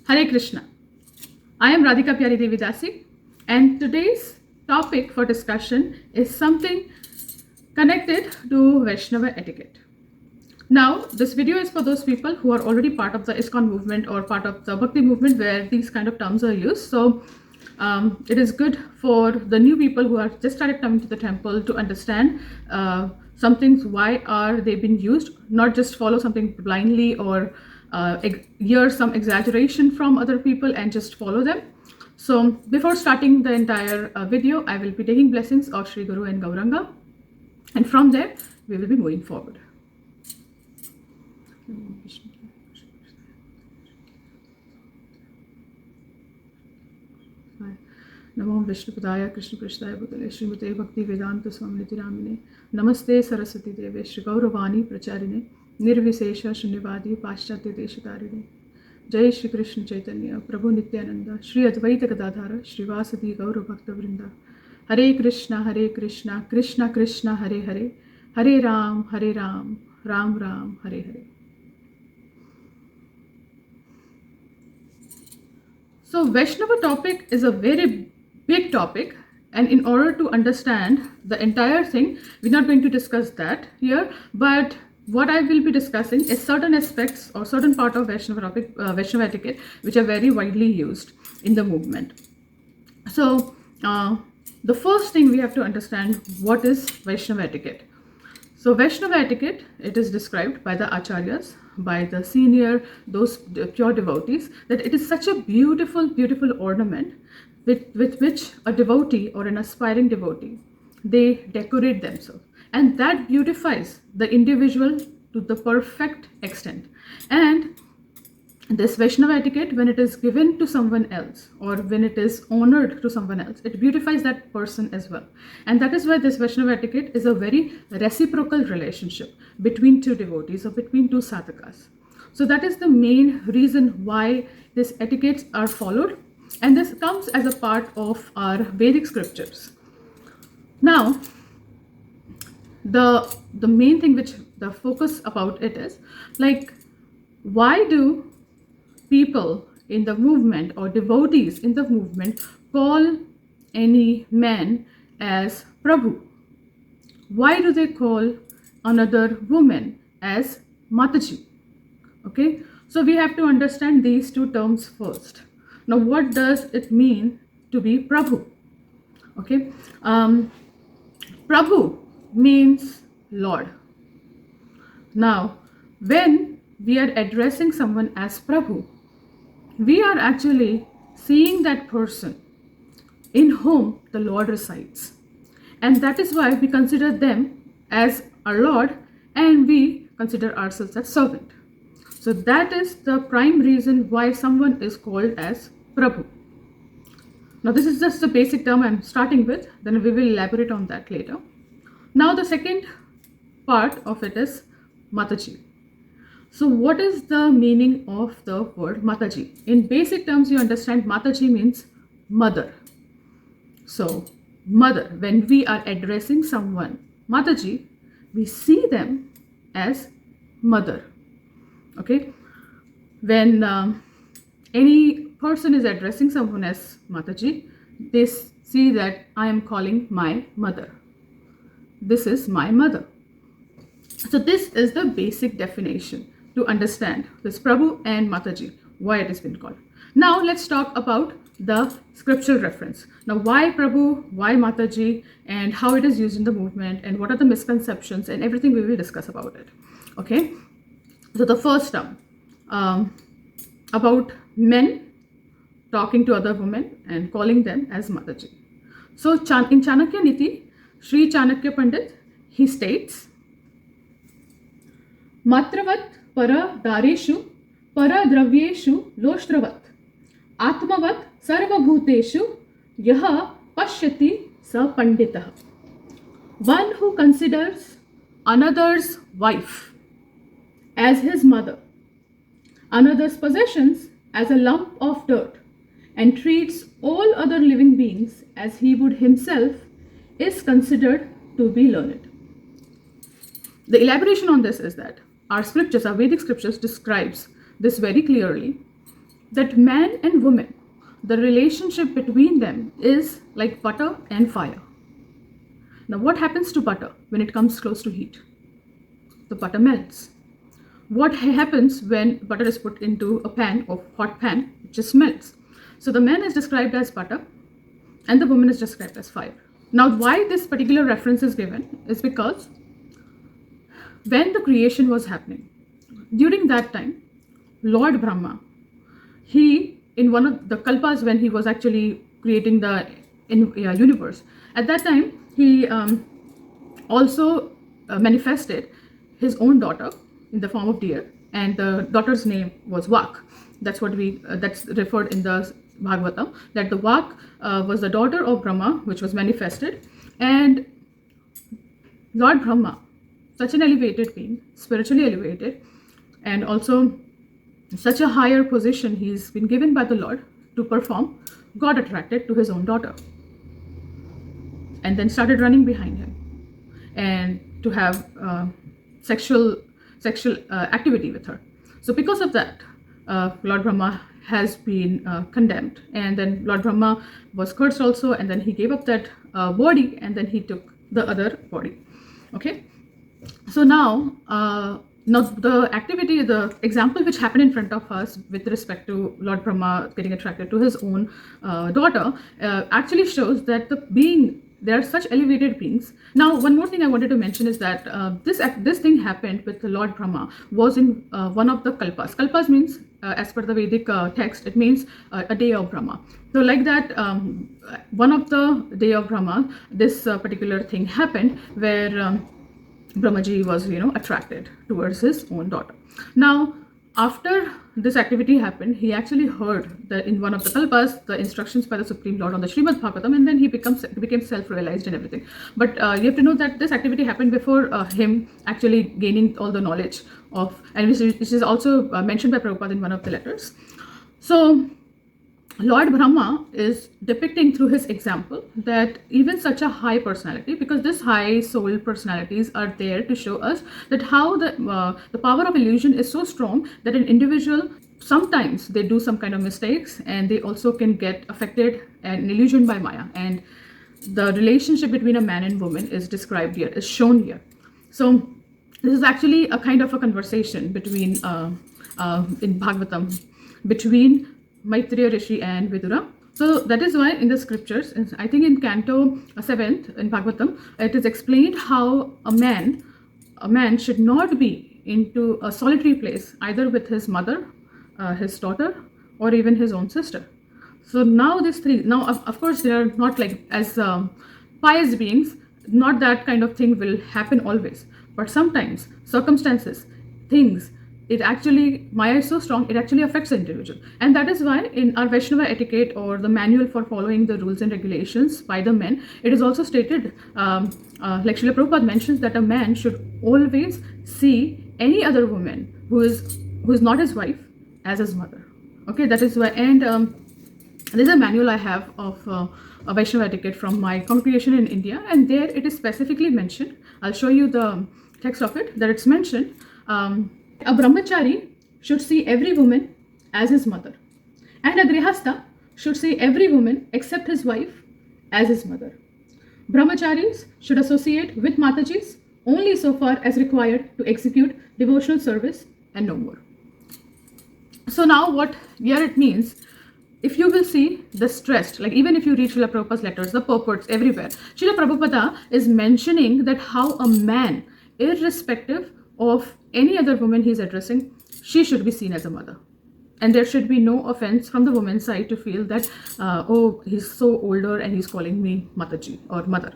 Hare Krishna. I am Radhika Pyari Devi Dasi, and today's topic for discussion is something connected to Vaishnava etiquette. Now, this video is for those people who are already part of the ISKCON movement or part of the Bhakti movement where these kind of terms are used. So, it is good for the new people who are just started coming to the temple to understand some things, why are they being used, not just follow something blindly or hear some exaggeration from other people and just follow them. So before starting the entire video, I will be taking blessings of Sri Guru and Gauranga, and from there we will be moving forward. नमो विष्णुपदाय कृष्णपृष्ठाय भूतले श्रीमते भक्ति वेदांत स्वामिनिति नामिने नमस्ते सरस्वती देवे श्री गौरवाणी प्रचारिणे निर्विशेष शून्यवादी पाश्चात्य देशतारिणे जय श्री कृष्ण चैतन्य प्रभु नित्यानंद श्री अद्वैत गदाधार श्रीवासदि गौर भक्त वृंदा हरे Krishna Krishna Krishna Hare Hare Hare Ram Ram Ram Hare Hare. So Vaishnava topic is a very big topic, and in order to understand the entire thing, we're not going to discuss that here, but what I will be discussing is certain aspects or certain part of Vaishnava topic, Vaishnava etiquette, which are very widely used in the movement. So the first thing we have to understand, what is Vaishnava etiquette. So Vaishnava etiquette, it is described by the acharyas, by the senior, those pure devotees, that it is such a beautiful, beautiful ornament with which a devotee or an aspiring devotee, they decorate themselves. And that beautifies the individual to the perfect extent. And this Vaishnava etiquette, when it is given to someone else or when it is honored to someone else, it beautifies that person as well. And that is why this Vaishnava etiquette is a very reciprocal relationship between two devotees or between two sadhakas. So that is the main reason why these etiquettes are followed, and this comes as a part of our Vedic scriptures. Now, the main thing which the focus about it is, like, why do people in the movement or devotees in the movement call any man as Prabhu? Why do they call another woman as Mataji? Okay, so we have to understand these two terms first. Now, what does it mean to be Prabhu? Okay, Prabhu means Lord. Now, when we are addressing someone as Prabhu, we are actually seeing that person in whom the Lord resides. And that is why we consider them as our Lord and we consider ourselves as servant. So that is the prime reason why someone is called as Prabhu. Now this is just the basic term I'm starting with, then we will elaborate on that later. Now the second part of it is Mataji. So what is the meaning of the word Mataji? In basic terms, you understand Mataji means mother. So mother, when we are addressing someone Mataji, we see them as mother. Okay, when any person is addressing someone as Mataji, they see that I am calling my mother. This is my mother. So this is the basic definition to understand this Prabhu and Mataji, why it has been called. Now let's talk about the scriptural reference. Now why Prabhu, why Mataji, and how it is used in the movement, and what are the misconceptions, and everything we will discuss about it. Okay, so the first term about men talking to other women and calling them as Mataji. So in Chanakya Niti, Sri Chanakya Pandit, he states, Matravat para dareshu para dravyeshu loshtravat atmavat sarvabhuteshu yaha pashyati sa panditah. One who considers another's wife as his mother, another's possessions as a lump of dirt, and treats all other living beings as he would himself, is considered to be learned. The elaboration on this is that our scriptures, our Vedic scriptures, describes this very clearly, that man and woman, the relationship between them is like butter and fire. Now, what happens to butter when it comes close to heat? The butter melts. What happens when butter is put into a pan or hot pan? It just melts. So the man is described as butter and the woman is described as fire. Now, why this particular reference is given is because when the creation was happening, during that time, Lord Brahma, he, in one of the kalpas when he was actually creating the universe, at that time, he also manifested his own daughter in the form of deer, and the daughter's name was Vak. That's what that's referred in the Bhagavatam, that the Vak was the daughter of Brahma, which was manifested, and Lord Brahma, such an elevated being, spiritually elevated, and also such a higher position he's been given by the Lord to perform, got attracted to his own daughter and then started running behind him and to have sexual activity with her. So because of that, Lord Brahma has been condemned, and then Lord Brahma was cursed also, and then he gave up that body and then he took the other body. Okay, so now the activity, the example which happened in front of us with respect to Lord Brahma getting attracted to his own daughter actually shows that they are such elevated beings. Now, one more thing I wanted to mention is that this thing happened with the Lord Brahma was in one of the kalpas. Kalpas means, as per the Vedic text, it means a day of Brahma. So like that, one of the day of Brahma, this particular thing happened where Brahmaji was, attracted towards his own daughter. Now, after this activity happened, he actually heard that in one of the kalpas, the instructions by the Supreme Lord on the Srimad Bhagavatam, and then he became self-realized and everything. But you have to know that this activity happened before him actually gaining all the knowledge of, and which is also mentioned by Prabhupada in one of the letters. So Lord Brahma is depicting through his example that even such a high personality, because this high soul personalities are there to show us that how the power of illusion is so strong that an individual, sometimes they do some kind of mistakes and they also can get affected and illusioned by Maya. And the relationship between a man and woman is described here, is shown here. So this is actually a kind of a conversation between, in Bhagavatam, between Maitreya Rishi and Vidura. So that is why in the scriptures, I think in Canto 7th in Bhagavatam, it is explained how a man should not be into a solitary place, either with his mother, his daughter, or even his own sister. So now these three, now of course they are not like as pious beings, not that kind of thing will happen always. But sometimes circumstances, things, it actually, Maya is so strong, it actually affects the individual. And that is why in our Vaishnava etiquette, or the manual for following the rules and regulations by the men, it is also stated, like Srila Prabhupada mentions, that a man should always see any other woman who is not his wife as his mother. Okay, that is why. And there's a manual I have of a Vaishnava etiquette from my congregation in India, and there it is specifically mentioned. I'll show you the text of it, that it's mentioned. A brahmachari should see every woman as his mother, and a grihastha should see every woman except his wife as his mother. Brahmacharis should associate with Matajis only so far as required to execute devotional service and no more. So now what here it means, if you will see the stressed, like even if you read Srila Prabhupada's letters, the purports everywhere, Srila Prabhupada is mentioning that how a man, irrespective of any other woman he is addressing, she should be seen as a mother. And there should be no offense from the woman's side to feel that, oh, he's so older and he's calling me Mataji or mother.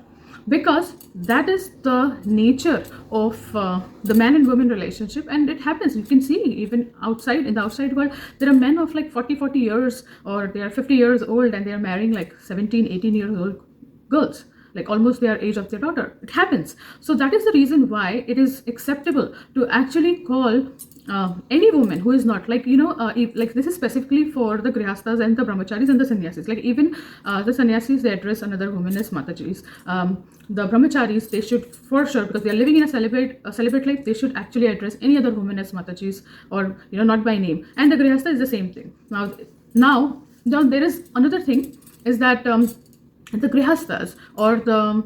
Because that is the nature of the man and woman relationship, and it happens. You can see even outside, in the outside world, there are men of like 40 years, or they are 50 years old and they are marrying like 17, 18 years old girls. like almost their age of their daughter. It happens. So that is the reason why it is acceptable to actually call any woman who is not, like, like this is specifically for the grihasthas and the brahmacharis and the sannyasis. Like even the sannyasis, they address another woman as matajis. The brahmacharis, they should for sure, because they are living in a celibate life, they should actually address any other woman as matajis, or not by name. And the grihastha is the same thing. Now there is another thing, is that the grihasthas, or the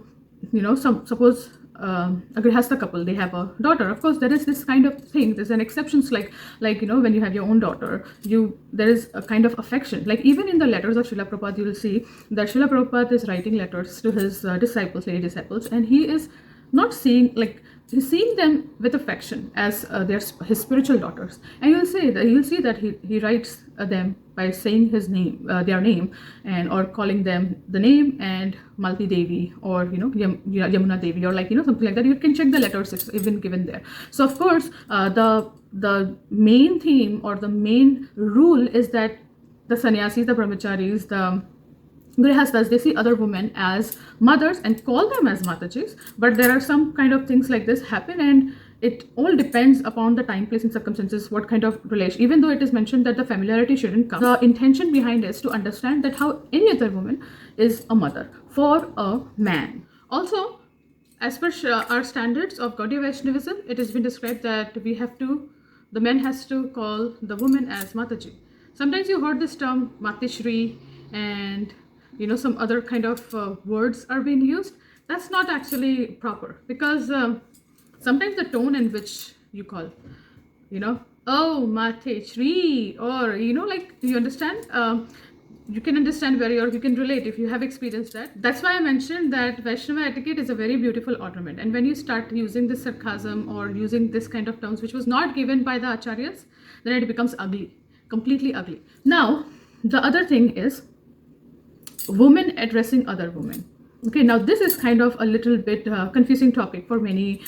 suppose a grihastha couple, they have a daughter. Of course, there is this kind of thing. There's an exceptions, like when you have your own daughter, there is a kind of affection. Like even in the letters of Srila Prabhupada, you will see that Srila Prabhupada is writing letters to his disciples, lay disciples, and he is not seeing, like, he's seeing them with affection as his spiritual daughters. And you'll see that he writes them by saying his name, their name, and or calling them the name and Malti Devi, or Yamuna Devi, or something like that. You can check the letters, it's even given there. So of course, the main theme or the main rule is that the sannyasis, the brahmacharis, the grihasthas, they see other women as mothers and call them as matajis. But there are some kind of things like this happen, and it all depends upon the time, place, and circumstances, what kind of relation. Even though it is mentioned that the familiarity shouldn't come, the intention behind is to understand that how any other woman is a mother for a man. Also, as per our standards of Gaudiya Vaishnavism, it has been described that the man has to call the woman as mataji. Sometimes you heard this term matishri, and some other kind of words are being used. That's not actually proper, because sometimes the tone in which you call, oh mate shri, or like, you understand, you can understand very, or you can relate if you have experienced that. That's why I mentioned that Vaishnava etiquette is a very beautiful ornament. And when you start using this sarcasm or using this kind of terms which was not given by the acharyas, then it becomes ugly, completely ugly. Now the other thing is women addressing other women. Okay, now this is kind of a little bit confusing topic for many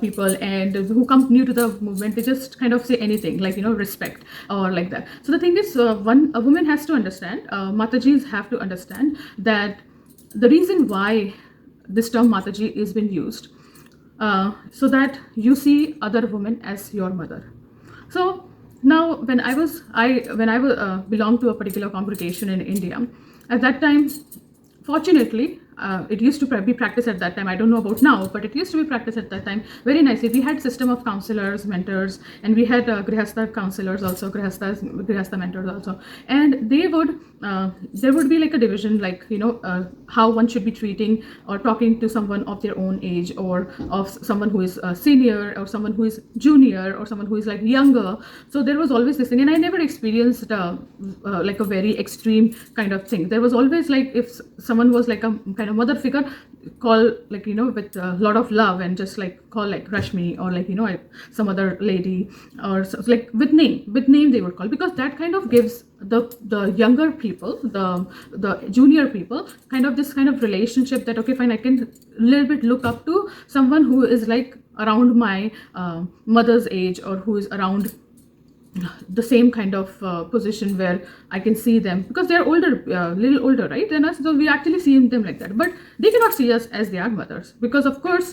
people, and who come new to the movement. They just kind of say anything like respect or like that. So the thing is, a woman has to understand, matajis have to understand that the reason why this term mataji is being used, so that you see other women as your mother. So now when I belonged to a particular congregation in India, at that time, fortunately, it used to be practiced at that time. I don't know about now, but it used to be practiced at that time very nicely. We had system of counselors, mentors, and we had grihastha counselors also, grihastha mentors also. And there would be like a division, like how one should be treating or talking to someone of their own age, or of someone who is senior, or someone who is junior, or someone who is like younger. So there was always this thing, and I never experienced like a very extreme kind of thing. There was always, like, if someone was like a kind of mother figure, call like with a lot of love, and just like call like Rashmi, or like some other lady, or so, like with name they would call, because that kind of gives the younger people, the junior people, kind of this kind of relationship that, okay, fine, I can a little bit look up to someone who is like around my mother's age, or who is around the same kind of position where I can see them, because they are older, little older, right, than us. So we actually see them like that, but they cannot see us as their mothers, because of course,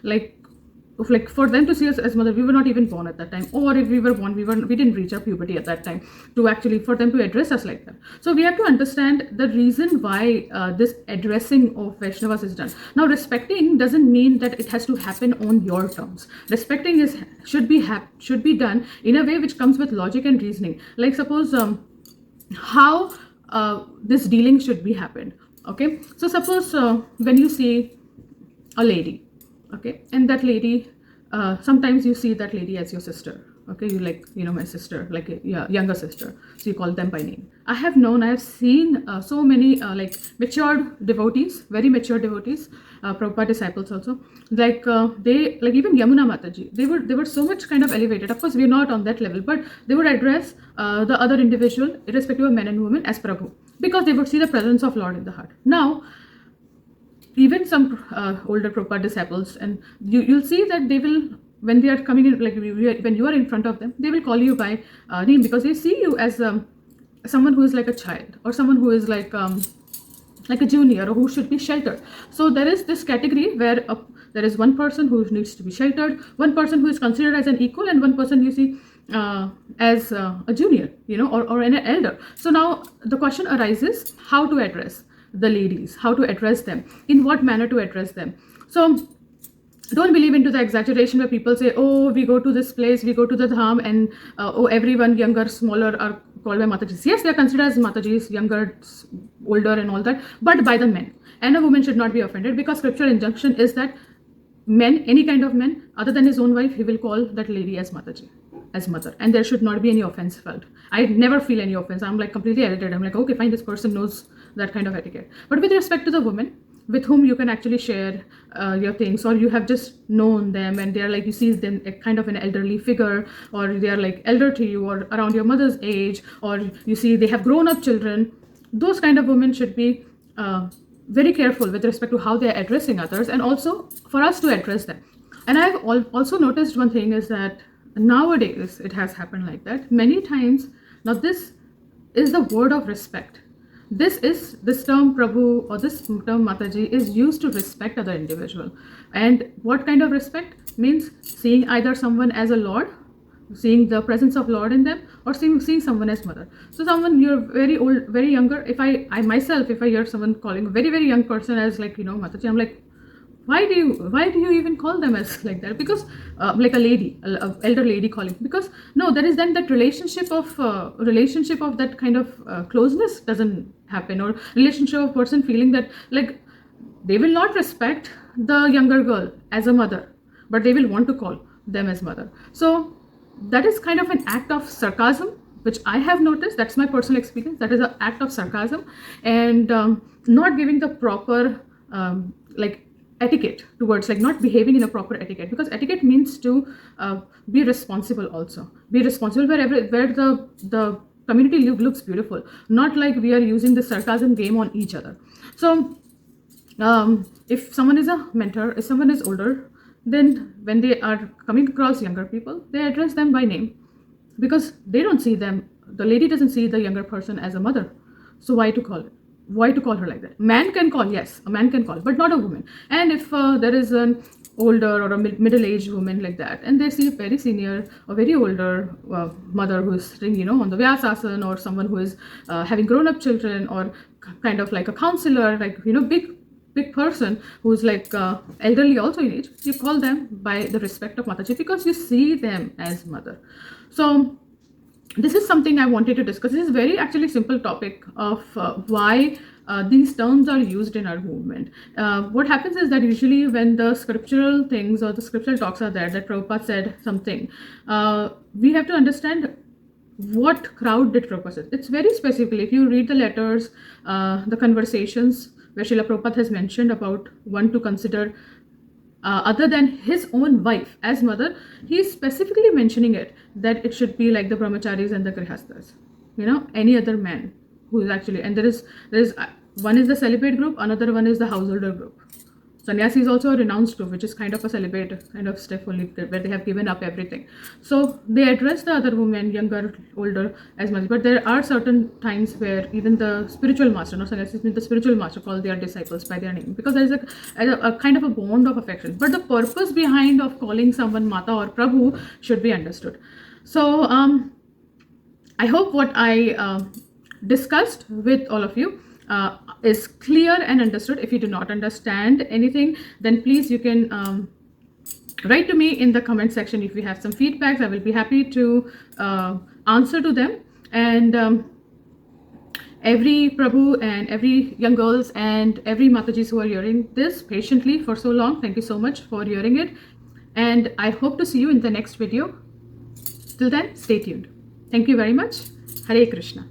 like for them to see us as mother, we were not even born at that time, or if we were born, we didn't reach our puberty at that time to actually, for them to address us like that. So we have to understand the reason why this addressing of Vaishnavas is done. Now, respecting doesn't mean that it has to happen on your terms. Respecting should be done in a way which comes with logic and reasoning. Like suppose how this dealing should be happened. Okay, so suppose when you see a lady, okay, and that lady, sometimes you see that lady as your sister, okay, you like my sister, like a younger sister, so you call them by name. I have seen so many like matured devotees, very mature devotees, Prabhupada disciples also, like they, like even Yamuna Mataji, they were so much kind of elevated. Of course, we're not on that level, but they would address the other individual, irrespective of men and women, as Prabhu, because they would see the presence of Lord in the heart. Now, even some older Prabhupada disciples, and you'll see that they will, when they are coming in, like when you are in front of them, they will call you by name, because they see you as someone who is like a child, or someone who is like like a junior, or who should be sheltered. So there is this category where there is one person who needs to be sheltered, one person who is considered as an equal, and one person you see as a junior, or an elder. So now the question arises, how to address the ladies, how to address them, in what manner to address them. So don't believe into the exaggeration where people say, oh, we go to this place, we go to the dham, and oh, everyone younger, smaller are called by Matajis. Yes, they are considered as Matajis, younger, older, and all that, but by the men. And a woman should not be offended, because scripture injunction is that men, any kind of men, other than his own wife, he will call that lady as Mataji, as mother, and there should not be any offense felt. I never feel any offense. I'm like completely edited. I'm like, okay, fine, this person knows that kind of etiquette. But with respect to the woman, with whom you can actually share your things, or you have just known them and they're like, you see them a kind of an elderly figure, or they're like elder to you or around your mother's age, or you see they have grown up children, those kind of women should be very careful with respect to how they're addressing others, and also for us to address them. And I've also noticed one thing is that nowadays it has happened like that many times. Now this is the word of respect. This term Prabhu or this term Mataji is used to respect other individual. And what kind of respect? Means seeing either someone as a lord, seeing the presence of lord in them, or seeing someone as mother. So someone, you're very old, very younger, if I myself, if I hear someone calling a very, very young person as like, Mataji, I'm like, why do you even call them as like that? Because like a lady, a elder lady calling, because no, there is then that relationship of that kind of closeness doesn't happen, or relationship of person feeling that like they will not respect the younger girl as a mother, but they will want to call them as mother. So that is kind of an act of sarcasm, which I have noticed. That's my personal experience. That is an act of sarcasm, and not giving the proper like etiquette towards, like not behaving in a proper etiquette, because etiquette means to be responsible, also be responsible where the community looks beautiful, not like we are using the sarcasm game on each other. So if someone is a mentor, if someone is older, then when they are coming across younger people, they address them by name, because they don't see them, the lady doesn't see the younger person as a mother. So why to call her like that? Man can call, yes, a man can call, but not a woman. And if there is an older or a middle-aged woman like that, and they see a very senior or very older mother who is sitting, on the Vyasasana, or someone who is having grown-up children, or kind of like a counselor, like, big person who's like elderly also in age, you call them by the respect of Mataji, because you see them as mother. So this is something I wanted to discuss. This is very actually simple topic of why these terms are used in our movement. What happens is that usually when the scriptural things or the scriptural talks are there, that Prabhupada said something, we have to understand what crowd did Prabhupada say. It's very specifically, if you read the letters, the conversations where Srila Prabhupada has mentioned about one to consider other than his own wife as mother, he is specifically mentioning it, that it should be like the brahmacharis and the grihasthas, any other man who is actually, and there is one is the celibate group, another one is the householder group. Sannyasi is also a renounced group, which is kind of a celibate kind of step only, where they have given up everything. So they address the other women, younger, older, as much. But there are certain times where even the spiritual master, no, sannyasis means the spiritual master, call their disciples by their name, because there is a kind of a bond of affection. But the purpose behind of calling someone Mata or Prabhu should be understood. So I hope what I discussed with all of you is clear and understood. If you do not understand anything, then please you can write to me in the comment section. If you have some feedbacks, I will be happy to answer to them. And every Prabhu and every young girls and every Matajis who are hearing this patiently for so long, thank you so much for hearing it. And I hope to see you in the next video. Till then, stay tuned. Thank you very much. Hare Krishna.